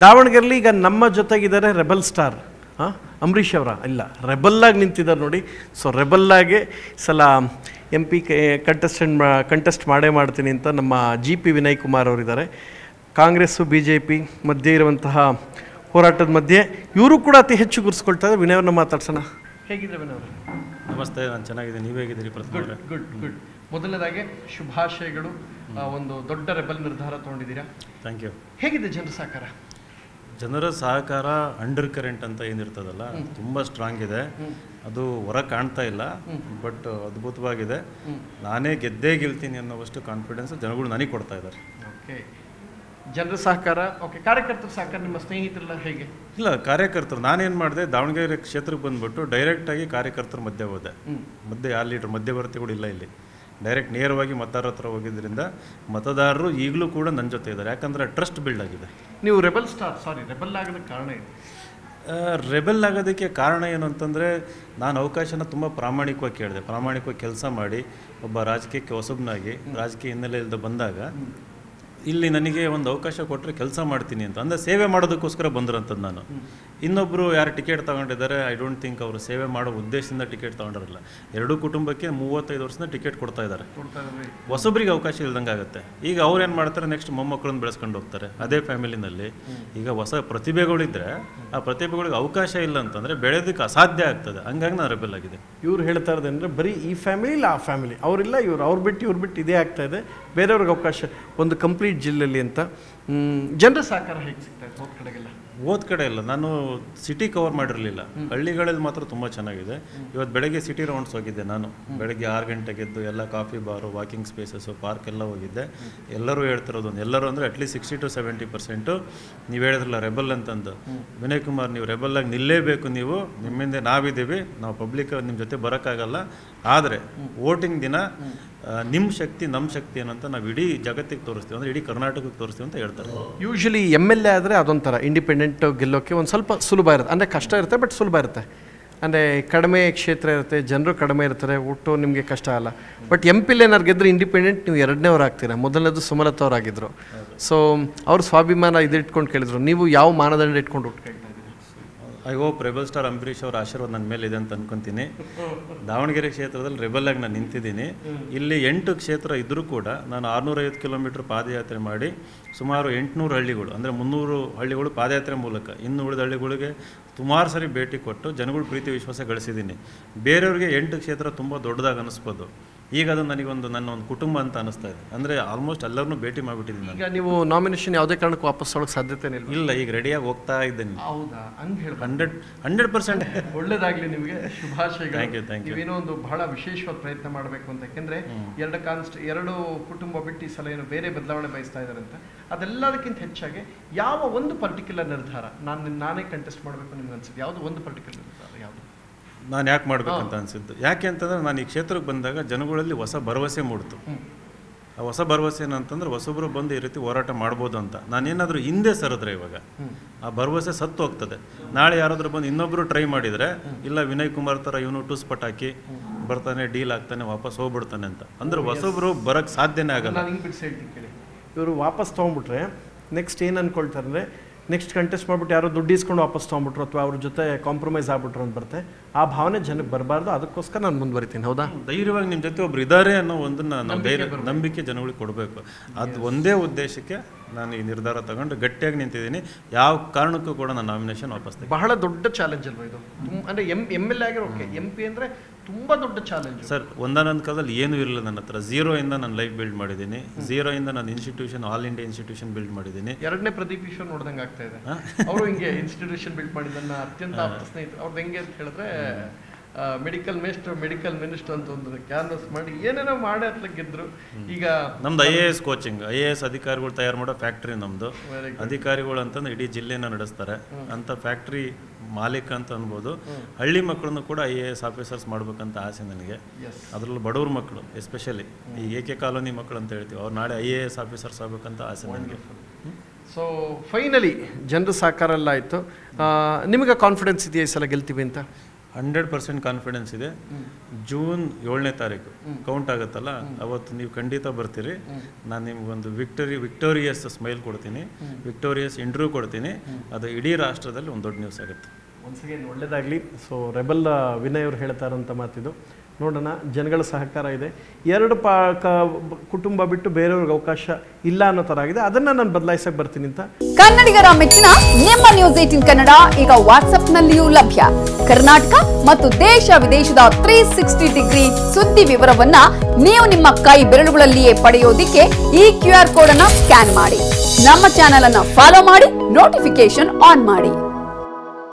ದಾವಣಗೆರೆಲಿ ಈಗ ನಮ್ಮ ಜೊತೆಗಿದ್ದಾರೆ ರೆಬಲ್ ಸ್ಟಾರ್ ಅಂಬರೀಷ್ ಅವರ ಇಲ್ಲ ರೆಬಲ್ಲಾಗಿ ನಿಂತಿದ್ದಾರೆ ನೋಡಿ. ಸೊ ರೆಬಲ್ಲಾಗೆ ಸಲ MP ಕಂಟೆಸ್ಟ್ ಮಾಡೇ ಮಾಡ್ತೀನಿ ಅಂತ ನಮ್ಮ GP ವಿನಯ್ ಕುಮಾರ್ ಅವರಿದ್ದಾರೆ. ಕಾಂಗ್ರೆಸ್ಸು BJP ಮಧ್ಯೆ ಇರುವಂತಹ ಹೋರಾಟದ ಮಧ್ಯೆ ಇವರು ಕೂಡ ಅತಿ ಹೆಚ್ಚು ಗುರುಸ್ಕೊಳ್ತಾರೆ. ವಿನಯ್ ಅವ್ರನ್ನ ಮಾತಾಡ್ಸೋಣ. ಹೇಗಿದ್ರೆ ವಿನಯ್ ಅವರು? ನಮಸ್ತೆ, ನಾನು ಚೆನ್ನಾಗಿದೆ. ನೀವು ಹೇಗಿದ್ದೀರಿ? ಗುಡ್. ಮೊದಲನೇದಾಗಿ ಶುಭಾಶಯಗಳು. ಒಂದು ದೊಡ್ಡ ರೆಬಲ್ ನಿರ್ಧಾರ ತೊಗೊಂಡಿದ್ದೀರಾ. Thank you. ಹೇಗಿದೆ ಜನರ ಸಹಕಾರ? ಜನರ ಸಹಕಾರ ಅಂಡರ್ ಕರೆಂಟ್ ಅಂತ ಏನಿರ್ತದಲ್ಲ ತುಂಬ ಸ್ಟ್ರಾಂಗ್ ಇದೆ. ಅದು ಹೊರ ಕಾಣ್ತಾ ಇಲ್ಲ, ಬಟ್ ಅದ್ಭುತವಾಗಿದೆ. ನಾನೇ ಗೆಲ್ತೀನಿ ಅನ್ನೋವಷ್ಟು ಕಾನ್ಫಿಡೆನ್ಸ್ ಜನಗಳು ನನಗೆ ಕೊಡ್ತಾ ಇದ್ದಾರೆ. ಓಕೆ, ಜನರ ಸಹಕಾರ. ಓಕೆ, ಕಾರ್ಯಕರ್ತರ ಸಹಕಾರ ನಿಮ್ಮ ಸ್ನೇಹಿತರೆಲ್ಲ ಹೇಗೆ? ಇಲ್ಲ, ಕಾರ್ಯಕರ್ತರು ನಾನೇನು ಮಾಡಿದೆ, ದಾವಣಗೆರೆ ಕ್ಷೇತ್ರಕ್ಕೆ ಬಂದುಬಿಟ್ಟು ಡೈರೆಕ್ಟಾಗಿ ಕಾರ್ಯಕರ್ತರ ಮಧ್ಯೆ ಹೋದೆ. ಆ ಲೀಡ್ರ್ ಮಧ್ಯವರ್ತಿಗಳು ಇಲ್ಲ ಇಲ್ಲಿ. ಡೈರೆಕ್ಟ್ ನೇರವಾಗಿ ಮತದಾರರ ಹತ್ರ ಹೋಗಿದ್ದರಿಂದ ಮತದಾರರು ಈಗಲೂ ಕೂಡ ನನ್ನ ಜೊತೆ ಇದ್ದಾರೆ. ಯಾಕಂದರೆ ಟ್ರಸ್ಟ್ ಬಿಲ್ಡ್ ಆಗಿದೆ. ನೀವು ರೆಬಲ್ ಆಗೋದಕ್ಕೆ ಕಾರಣ ಏನು? ರೆಬೆಲ್ ಆಗೋದಕ್ಕೆ ಕಾರಣ ಏನು ಅಂತಂದರೆ, ನಾನು ಅವಕಾಶನ ತುಂಬ ಪ್ರಾಮಾಣಿಕವಾಗಿ ಕೇಳಿದೆ. ಪ್ರಾಮಾಣಿಕವಾಗಿ ಕೆಲಸ ಮಾಡಿ ಒಬ್ಬ ರಾಜಕೀಯಕ್ಕೆ ಹೊಸಬನಾಗಿ ರಾಜಕೀಯ ಹಿನ್ನೆಲೆ ಇಲ್ಲದೆ ಬಂದಾಗ ಇಲ್ಲಿ ನನಗೆ ಒಂದು ಅವಕಾಶ ಕೊಟ್ಟರೆ ಕೆಲಸ ಮಾಡ್ತೀನಿ ಅಂತ ಅಂದರೆ ಸೇವೆ ಮಾಡೋದಕ್ಕೋಸ್ಕರ ಬಂದಿರೋಂಥದ್ದು ನಾನು. ಇನ್ನೊಬ್ಬರು ಯಾರು ಟಿಕೆಟ್ ತೊಗೊಂಡಿದ್ದಾರೆ, ಐ ಡೋಂಟ್ ಥಿಂಕ್ ಅವರು ಸೇವೆ ಮಾಡೋ ಉದ್ದೇಶದಿಂದ ಟಿಕೆಟ್ ತೊಗೊಂಡಿರಲ್ಲ. ಎರಡೂ ಕುಟುಂಬಕ್ಕೆ 35 ವರ್ಷದಿಂದ ಟಿಕೆಟ್ ಕೊಡ್ತಾ ಇದ್ದಾರೆ. ಹೊಸಬ್ರಿಗೆ ಅವಕಾಶ ಇಲ್ದಂಗೆ ಆಗುತ್ತೆ. ಈಗ ಅವ್ರು ಏನು ಮಾಡ್ತಾರೆ, ನೆಕ್ಸ್ಟ್ ಮೊಮ್ಮಕ್ಕಳನ್ನ ಬೆಳೆಸ್ಕೊಂಡು ಹೋಗ್ತಾರೆ ಅದೇ ಫ್ಯಾಮಿಲಿನಲ್ಲಿ. ಈಗ ಹೊಸ ಪ್ರತಿಭೆಗಳಿದ್ದರೆ ಆ ಪ್ರತಿಭೆಗಳಿಗೆ ಅವಕಾಶ ಇಲ್ಲ ಅಂತಂದರೆ ಬೆಳೆಯೋದಕ್ಕೆ ಅಸಾಧ್ಯ ಆಗ್ತದೆ. ಹಂಗಾಗಿ ನಾನು ರೆಬೆಲ್ ಆಗಿದೆ. ಇವ್ರು ಹೇಳ್ತಾ ಇರೋದಂದರೆ ಬರೀ ಈ ಫ್ಯಾಮಿಲಿ ಇಲ್ಲ ಆ ಫ್ಯಾಮಿಲಿ ಅವರಿಲ್ಲ, ಇವ್ರು ಬಿಟ್ಟು ಇದೇ ಆಗ್ತಾ ಇದೆ. ಬೇರೆಯವ್ರಿಗೆ ಅವಕಾಶ ಒಂದು ಕಂಪ್ಲೀಟ್ ಜಿಲ್ಲೆಯಲ್ಲಿ ಅಂತ. ಜನರ ಸಹಕಾರ ಹೇಗೆ ಸಿಗ್ತಾ ಇದೆ ಹೋದ ಕಡೆ ಎಲ್ಲ? ನಾನು ಸಿಟಿ ಕವರ್ ಮಾಡಿರಲಿಲ್ಲ, ಹಳ್ಳಿಗಳಲ್ಲಿ ಮಾತ್ರ ತುಂಬ ಚೆನ್ನಾಗಿದೆ. ಇವತ್ತು ಬೆಳಗ್ಗೆ ಸಿಟಿ ರೌಂಡ್ಸ್ ಹೋಗಿದ್ದೆ ನಾನು. ಬೆಳಗ್ಗೆ 6 ಗಂಟೆಗೆ ಎದ್ದು ಎಲ್ಲ ಕಾಫಿ ಬಾರು, ವಾಕಿಂಗ್ ಸ್ಪೇಸಸ್ಸು, ಪಾರ್ಕ್ ಎಲ್ಲ ಹೋಗಿದ್ದೆ. ಎಲ್ಲರೂ ಹೇಳ್ತಿರೋದು ಒಂದು, ಎಲ್ಲರೂ ಅಂದರೆ ಅಟ್ಲೀಸ್ಟ್ 60 to 70% ನೀವು ಹೇಳಿದ್ರಲ್ಲ ರೆಬಲ್ ಅಂತಂದು. ವಿನಯ್ ಕುಮಾರ್, ನೀವು ರೆಬಲ್ಲಾಗಿ ನಿಲ್ಲೇಬೇಕು. ನೀವು ನಿಮ್ಮಿಂದ ನಾವಿದ್ದೀವಿ, ನಾವು ಪಬ್ಲಿಕ್ ನಿಮ್ಮ ಜೊತೆ ಬರೋಕ್ಕಾಗಲ್ಲ. ಆದರೆ ವೋಟಿಂಗ್ ದಿನ ನಿಮ್ಮ ಶಕ್ತಿ ನಮ್ಮ ಶಕ್ತಿ ಏನಂತ ನಾವು ಇಡೀ ಜಗತ್ತಿಗೆ ತೋರಿಸ್ತೀವಿ, ಅಂದರೆ ಇಡೀ ಕರ್ನಾಟಕಕ್ಕೆ ತೋರಿಸ್ತೀವಿ ಅಂತ ಹೇಳ್ತಾರೆ. ಯೂಶಲಿ MLA ಆದರೆ ಅದೊಂಥರ ಇಂಡಿಪೆಂಡೆಂಟ್ ಗೆಲ್ಲೋಕ್ಕೆ ಒಂದು ಸ್ವಲ್ಪ ಸುಲಭ ಇರುತ್ತೆ. ಅಂದರೆ ಕಷ್ಟ ಇರುತ್ತೆ, ಬಟ್ ಸುಲಭ ಇರುತ್ತೆ. ಅಂದರೆ ಕಡಿಮೆ ಕ್ಷೇತ್ರ ಇರುತ್ತೆ, ಜನರು ಕಡಿಮೆ ಇರ್ತಾರೆ, ಒಟ್ಟು ನಿಮಗೆ ಕಷ್ಟ ಅಲ್ಲ. ಬಟ್ MP ಏನಾರು ಗೆದ್ದರೆ ಇಂಡಿಪೆಂಡೆಂಟ್ ನೀವು 2ನೇವ್ರು ಆಗ್ತೀರಾ. ಮೊದಲನೇದು ಸುಮಲತಾ ಅವರಾಗಿದ್ದರು. ಸೊ ಅವ್ರು ಸ್ವಾಭಿಮಾನ ಇಟ್ಕೊಂಡು ಕೇಳಿದ್ರು, ನೀವು ಯಾವ ಮಾನದಂಡ ಇಟ್ಕೊಂಡು ಹುಟ್ಟು ಕೇಳ್ತಾ ಇದ್ದೀರಿ? I hope rebel star Ambareesh ಅವರ ಆಶೀರ್ವಾದ ನನ್ನ ಮೇಲೆ ಇದೆ ಅಂತ ಅನ್ಕೊತೀನಿ. ದಾವಣಗೆರೆ ಕ್ಷೇತ್ರದಲ್ಲಿ ರೆಬಲ್ಲಾಗಿ ನಾನು ನಿಂತಿದ್ದೀನಿ. ಇಲ್ಲಿ 8 ಕ್ಷೇತ್ರ ಇದ್ದರೂ ಕೂಡ ನಾನು 650 ಕಿಲೋಮೀಟ್ರ್ ಪಾದಯಾತ್ರೆ ಮಾಡಿ ಸುಮಾರು 800 ಹಳ್ಳಿಗಳು, ಅಂದರೆ 300 ಹಳ್ಳಿಗಳು ಪಾದಯಾತ್ರೆ ಮೂಲಕ, ಇನ್ನು ಉಳಿದ ಹಳ್ಳಿಗಳಿಗೆ ಸುಮಾರು ಸರಿ ಭೇಟಿ ಕೊಟ್ಟು ಜನಗಳು ಪ್ರೀತಿ ವಿಶ್ವಾಸ ಗಳಿಸಿದ್ದೀನಿ. ಬೇರೆಯವ್ರಿಗೆ 8 ಕ್ಷೇತ್ರ ತುಂಬ ದೊಡ್ಡದಾಗಿ ಅನ್ನಿಸ್ಬೋದು. ಈಗ ಅದು ನನಗೊಂದು ನನ್ನ ಒಂದು ಕುಟುಂಬ ಅಂತ ಅನಿಸ್ತಾ ಇದೆ. ಅಂದರೆ ಆಲ್ಮೋಸ್ಟ್ ಎಲ್ಲರನ್ನೂ ಭೇಟಿ ಮಾಡಿಬಿಟ್ಟಿದ್ದೀನಿ. ಈಗ ನೀವು ನಾಮಿನೇಷನ್ ಯಾವುದೇ ಕಾರಣಕ್ಕೂ ವಾಪಸ್ ತೊಗೊಳಕ್ಕೆ ಸಾಧ್ಯತೆ ಇಲ್ಲ. ಈಗ ರೆಡಿಯಾಗಿ ಹೋಗ್ತಾ ಇದ್ದೇನೆ. ಹೌದಾ? ಹಂಗೆ ಹೇಳಿ 100% ಒಳ್ಳೇದಾಗಲಿ ನಿಮಗೆ. ಶುಭಾಶಯಗಳು. Thank you. ನೀವೇನೋ ಒಂದು ಬಹಳ ವಿಶೇಷವಾದ ಪ್ರಯತ್ನ ಮಾಡಬೇಕು ಅಂತ. ಯಾಕೆಂದರೆ ಎರಡು ಕುಟುಂಬ ಬಿಟ್ಟು ಈ ಸಲ ಏನೋ ಬೇರೆ ಬದಲಾವಣೆ ಬಯಸ್ತಾ ಇದ್ದಾರೆ ಅಂತ. ಅದೆಲ್ಲದಕ್ಕಿಂತ ಹೆಚ್ಚಾಗಿ ಯಾವ ಒಂದು ಪರ್ಟಿಕ್ಯುಲರ್ ನಿರ್ಧಾರ ನಾನೇ ಕಂಟೆಸ್ಟ್ ಮಾಡಬೇಕು ನಿಮ್ಗೆ ಅನ್ಸಿದ್ದು? ಯಾವುದು ಒಂದು ಪರ್ಟಿಕ್ಯುಲರ್ ನಿರ್ಧಾರ? ಯಾವುದು ನಾನು ಯಾಕೆ ಮಾಡಬೇಕಂತ ಅನಿಸಿದ್ದು? ಯಾಕೆ ಅಂತಂದರೆ, ನಾನು ಈ ಕ್ಷೇತ್ರಕ್ಕೆ ಬಂದಾಗ ಜನಗಳಲ್ಲಿ ಹೊಸ ಭರವಸೆ ಮೂಡ್ತು. ಆ ಹೊಸ ಭರವಸೆ ಏನಂತಂದ್ರೆ, ಹೊಸೊಬ್ಬರು ಬಂದು ಈ ರೀತಿ ಹೋರಾಟ ಮಾಡ್ಬೋದು ಅಂತ. ನಾನೇನಾದರೂ ಹಿಂದೆ ಸರಿದ್ರೆ ಇವಾಗ ಆ ಭರವಸೆ ಸತ್ತು ಹೋಗ್ತದೆ. ನಾಳೆ ಯಾರಾದರೂ ಬಂದು ಇನ್ನೊಬ್ಬರು ಟ್ರೈ ಮಾಡಿದರೆ, ಇಲ್ಲ ವಿನಯ್ ಕುಮಾರ್ ಥರ ಇವನು ಟೂಸ್ಪಟ್ ಹಾಕಿ ಬರ್ತಾನೆ, ಡೀಲ್ ಆಗ್ತಾನೆ, ವಾಪಸ್ ಹೋಗ್ಬಿಡ್ತಾನೆ ಅಂತ ಅಂದರೆ ಹೊಸೊಬ್ಬರು ಬರೋಕ್ಕೆ ಸಾಧ್ಯನೇ ಆಗಲ್ಲ. ನಾನು ಹಿಂಗೆ ಬಿಡಿಸಿ ಹೇಳ್ತೀನಿ ಕೇಳಿ. ಇವರು ವಾಪಸ್ ತೊಗೊಂಡ್ಬಿಟ್ರೆ ನೆಕ್ಸ್ಟ್ ಏನು ಅಂದ್ಕೊಳ್ತಾರೆ ಅಂದರೆ, ನೆಕ್ಸ್ಟ್ ಕಂಟೆಸ್ಟ್ ಮಾಡಿಬಿಟ್ಟು ಯಾರೋ ದುಡ್ಡು ಇಸ್ಕೊಂಡು ವಾಪಸ್ ತೊಗೊಂಡ್ಬಿಟ್ರು ಅಥವಾ ಅವ್ರ ಜೊತೆ ಕಾಂಪ್ರಮೈಸ್ ಆಗ್ಬಿಟ್ರು ಅಂತ ಬರುತ್ತೆ. ಆ ಭಾವನೆ ಜನಕ್ಕೆ ಬರಬಾರ್ದು. ಅದಕ್ಕೋಸ್ಕರ ನಾನು ಮುಂದುವರಿತೀನಿ. ಹೌದಾ? ಧೈರ್ಯವಾಗಿ ನಿಮ್ಮ ಜೊತೆ ಒಬ್ರು ಇದ್ದಾರೆ ಅನ್ನೋ ಒಂದನ್ನು ನಾವು ನಂಬಿಕೆ ಜನಗಳಿಗೆ ಕೊಡಬೇಕು. ಅದು ಒಂದೇ ಉದ್ದೇಶಕ್ಕೆ ನಾನು ಈ ನಿರ್ಧಾರ ತಗೊಂಡು ಗಟ್ಟಿಯಾಗಿ ನಿಂತಿದ್ದೀನಿ. ಯಾವ ಕಾರಣಕ್ಕೂ ಕೂಡ ನಾನು ನಾಮಿನೇಷನ್ ವಾಪಸ್ ತೆಗೆ. ಬಹಳ ದೊಡ್ಡ ಚಾಲೆಂಜ್ ಅಲ್ವಾ ಇದು? ಅಂದರೆ MLA ಆಗಿರೋ ಓಕೆ, MP ಅಂದರೆ ತುಂಬ ದೊಡ್ಡ ಚಾಲೆಂಜ್ ಸರ್. ಒಂದಾನೊಂದು ಕಾಲದಲ್ಲಿ ಏನೂ ಇರಲಿಲ್ಲ ನನ್ನ ಹತ್ರ. 0 ಇಂದ ನಾನು ಲೈಫ್ ಬಿಲ್ಡ್ ಮಾಡಿದ್ದೀನಿ. 0 ಇಂದ ನಾನು institution, all India institution build ಮಾಡಿದ್ದೀನಿ. 2ನೇ ಪ್ರದೀಪ್ ಈಶ್ವರ್ ನೋಡ್ದಂಗೆ ಆಗ್ತಾ ಇದೆ. ಅವರು ಹಿಂಗೆ ಇನ್ಸ್ಟಿಟ್ಯೂಷನ್ ಬಿಲ್ಡ್ ಮಾಡಿದ್ದನ್ನ ಅತ್ಯಂತ ಆಪ್ತ ಸ್ನೇಹಿತರು. ಅವ್ರದ್ದು ಹೆಂಗೆ ಅಂತ ಹೇಳಿದ್ರೆ, ಮೆಡಿಕಲ್ ಮಿನಿಸ್ಟರ್ ಅಂತ ಒಂದು ಕ್ಯಾನ್ವಸ್ ಮಾಡಿ ಏನೇನೋ ಮಾಡಿ ಅತ್ಲ ಗೆದ್ರು. ಈಗ ನಮ್ದು IAS ಕೋಚಿಂಗ್, IAS ಅಧಿಕಾರಿಗಳು ತಯಾರು ಮಾಡೋ ಫ್ಯಾಕ್ಟ್ರಿ ನಮ್ಮದು. ಅಧಿಕಾರಿಗಳು ಅಂತಂದ್ರೆ ಇಡೀ ಜಿಲ್ಲೆನ ನಡೆಸ್ತಾರೆ ಅಂತ ಫ್ಯಾಕ್ಟ್ರಿ ಮಾಲೀಕ ಅಂತ ಅನ್ಬೋದು. ಹಳ್ಳಿ ಮಕ್ಕಳನ್ನು ಕೂಡ IAS ಆಫೀಸರ್ಸ್ ಮಾಡ್ಬೇಕಂತ ಆಸೆ ನನಗೆ. ಅದರಲ್ಲೂ ಬಡವ್ರ ಮಕ್ಕಳು, ಎಸ್ಪೆಷಲಿ ಈ AK ಕಾಲೋನಿ ಮಕ್ಕಳು ಅಂತ ಹೇಳ್ತೀವಿ, ಅವ್ರು ನಾಳೆ IAS ಆಫೀಸರ್ಸ್ ಆಗ್ಬೇಕಂತ ಆಸೆ ನನಗೆ. ಸೊ ಫೈನಲಿ ಜನರ ಸಹಕಾರ ಎಲ್ಲ ಆಯಿತು. ನಿಮಗೆ ಕಾನ್ಫಿಡೆನ್ಸ್ ಇದೆಯಾ ಈ ಸಲ ಗೆಲ್ತೀವಿ ಅಂತ? 100% ಕಾನ್ಫಿಡೆನ್ಸ್ ಇದೆ. ಜೂನ್ 7ನೇ ತಾರೀಕು ಕೌಂಟ್ ಆಗುತ್ತಲ್ಲ, ಅವತ್ತು ನೀವು ಖಂಡಿತ ಬರ್ತೀರಿ. ನಾನು ನಿಮ್ಗೊಂದು ವಿಕ್ಟೋರಿಯಸ್ ಸ್ಮೈಲ್ ಕೊಡ್ತೀನಿ, ವಿಕ್ಟೋರಿಯಸ್ ಇಂಟರ್ವ್ಯೂ ಕೊಡ್ತೀನಿ. ಅದು ಇಡೀ ರಾಷ್ಟ್ರದಲ್ಲಿ ಒಂದು ದೊಡ್ಡ ನ್ಯೂಸ್ ಆಗುತ್ತೆ. ಒನ್ಸ್ ಅಗೇನ್ ಒಳ್ಳೆಯದಾಗಲಿ. ಸೊ ರೆಬಲ್ ವಿನಯ್ ಅವರು ಹೇಳ್ತಾ ಇರೋಂಥ ಮಾತಿದು. ನೋಡೋಣ, ಜನಗಳ ಸಹಕಾರ ಇದೆ. ಎರಡು ಕುಟುಂಬ ಬಿಟ್ಟು ಬೇರೆಯವ್ರಿಗೆ ಅವಕಾಶ ಇಲ್ಲ ಅನ್ನೋ ಥರ ಆಗಿದೆ. ಅದನ್ನು ನಾನು ಬದಲಾಯಿಸಕ್ಕೆ ಬರ್ತೀನಿ ಅಂತ. ಕನ್ನಡಿಗರ ಮೆಚ್ಚಿನ ನಿಮ್ಮ ನ್ಯೂಸ್ 18 ಕನ್ನಡ ಈಗ ವಾಟ್ಸ್ಆಪ್ನಲ್ಲಿಯೂ ಲಭ್ಯ. ಕರ್ನಾಟಕ ಮತ್ತು ದೇಶ ವಿದೇಶದ 360 ಡಿಗ್ರಿ ಸುದ್ದಿ ವಿವರವನ್ನ ನೀವು ನಿಮ್ಮ ಕೈ ಬೆರಳುಗಳಲ್ಲಿಯೇ ಪಡೆಯೋದಿಕ್ಕೆ ಈ QR ಕೋಡ್ ಅನ್ನ ಸ್ಕ್ಯಾನ್ ಮಾಡಿ. ನಮ್ಮ ಚಾನೆಲ್ ಅನ್ನ ಫಾಲೋ ಮಾಡಿ, ನೋಟಿಫಿಕೇಶನ್ ಆನ್ ಮಾಡಿ.